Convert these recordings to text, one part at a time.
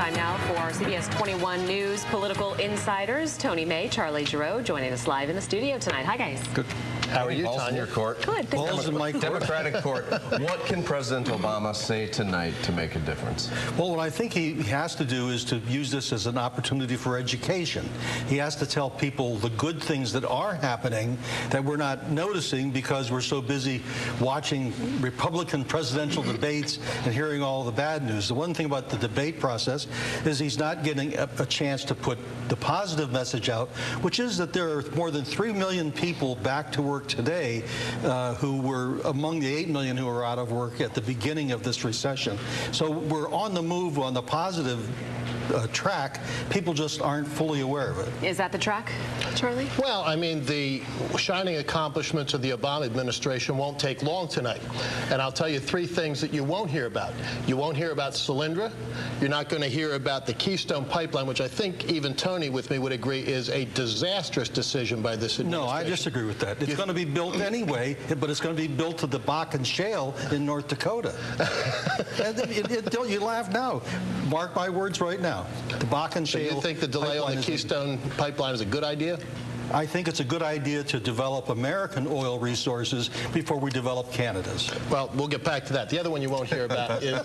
Time now for our CBS 21 News Political Insiders. Tony May, Charlie Giroux joining us live in the studio tonight. Hi, guys. Good. How are you, Tanya? Court. Good. Balls in my court. Democratic court. What can President Obama say tonight to make a difference? Well, what I think he has to do is to use this as an opportunity for education. He has to tell people the good things that are happening that we're not noticing because we're so busy watching Republican presidential debates and hearing all the bad news. The one thing about the debate process is he's not getting a chance to put the positive message out, which is that there are more than 3 million people back to work today who were among the 8 million who were out of work at the beginning of this recession. So we're on the move on the positive track. People just aren't fully aware of it. Is that the track, Charlie? Well, I mean, the shining accomplishments of the Obama administration won't take long tonight. And I'll tell you 3 things that you won't hear about. You won't hear about Solyndra. You're not going to hear about the Keystone Pipeline, which I think even Tony with me would agree is a disastrous decision by this administration. No, I disagree with that. It's going to be built anyway, but it's going to be built to the Bakken Shale in North Dakota. You laugh now. Mark my words right now. The Bakken Shale. So you think the delay on the Keystone Pipeline is a good idea? I think it's a good idea to develop American oil resources before we develop Canada's. Well, we'll get back to that. The other one you won't hear about is,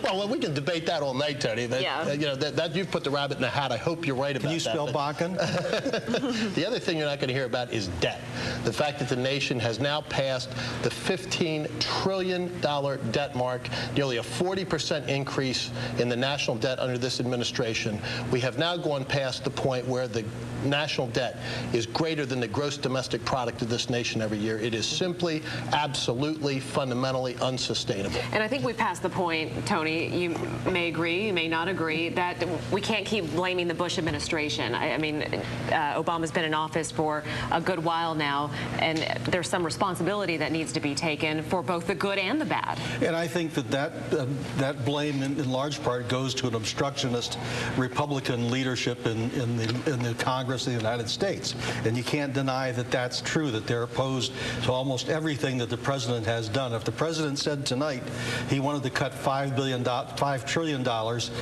well, we can debate that all night, Tony. Yeah. You know, that you've put the rabbit in the hat. I hope you're right about that. Can you spell Bakken? The other thing you're not going to hear about is debt. The fact that the nation has now passed the $15 trillion debt mark, nearly a 40% increase in the national debt under this administration. We have now gone past the point where the national debt is greater than the gross domestic product of this nation every year. It is simply, absolutely, fundamentally unsustainable. And I think we passed the point, Tony, you may agree, you may not agree, that we can't keep blaming the Bush administration. I mean, Obama's been in office for a good while now, and there's some responsibility that needs to be taken for both the good and the bad. And I think that blame in large part goes to an obstructionist Republican leadership in the Congress of the United States. And you can't deny that that's true, that they're opposed to almost everything that the president has done. If the president said tonight he wanted to cut $5 trillion,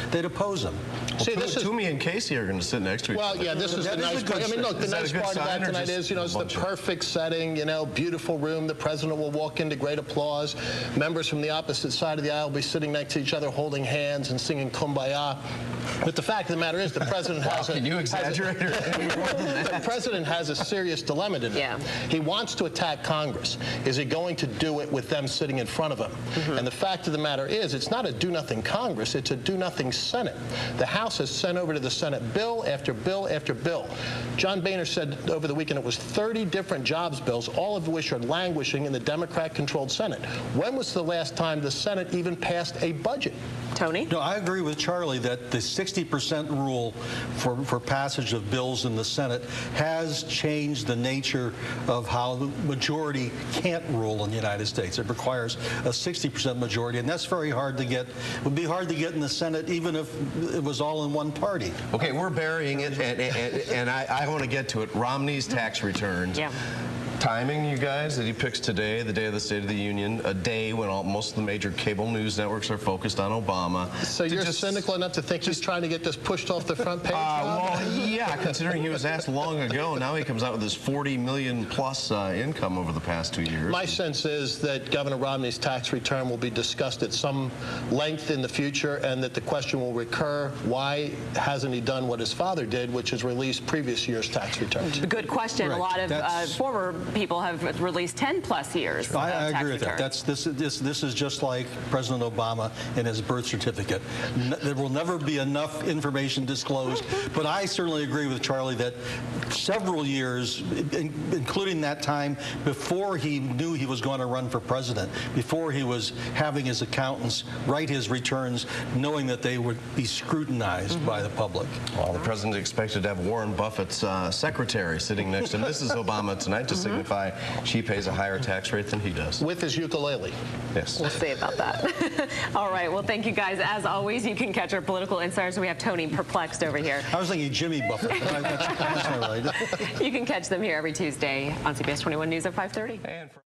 they'd oppose him. See, Toomey and Casey are going to sit next to each other. Well, yeah, this is the nice part. I mean, look, the nice part of that tonight is, you know, it's the perfect setting, you know, beautiful room. The president will walk into great applause. Members from the opposite side of the aisle will be sitting next to each other, holding hands and singing Kumbaya. But the fact of the matter is the president has a... Can you exaggerate? The president has a serious dilemma today. Yeah. He wants to attack Congress. Is he going to do it with them sitting in front of him? And the fact of the matter is, it's not a do-nothing Congress, it's a do-nothing Senate. The House has sent over to the Senate bill after bill after bill. John Boehner said over the weekend it was 30 different jobs bills, all of which are languishing in the Democrat-controlled Senate. When was the last time the Senate even passed a budget? Tony? No, I agree with Charlie that the 60% rule for passage of bills in the Senate has changed the nature of how the majority can't rule in the United States. It requires a 60% majority, and that's very hard to get. It would be hard to get in the Senate even if it was all in one party. Okay, we're burying it, and I want to get to it. Romney's tax returns. Yeah. Timing, you guys, that he picks today, the day of the State of the Union, a day when most of the major cable news networks are focused on Obama. So you're cynical enough to think he's trying to get this pushed off the front page? Well, yeah, considering he was asked long ago, now he comes out with this 40 million plus income over the past 2 years. My sense is that Governor Romney's tax return will be discussed at some length in the future, and that the question will recur, why hasn't he done what his father did, which is release previous year's tax returns? Good question. Right. A lot of former people have released 10+ years. I agree with that. This is just like President Obama and his birth certificate. There will never be enough information disclosed. But I certainly agree with Charlie that several years, including that time before he knew he was going to run for president, before he was having his accountants write his returns, knowing that they would be scrutinized by the public. Well, the president expected to have Warren Buffett's secretary sitting next to Mrs. Obama tonight to signify she pays a higher tax rate than he does. With his ukulele. Yes. We'll see about that. All right. Well, thank you guys. As always, you can catch our political insiders. We have Tony perplexed over here. I was thinking Jimmy Buffett. That's right. You can catch them here every Tuesday on CBS 21 News at 5:30.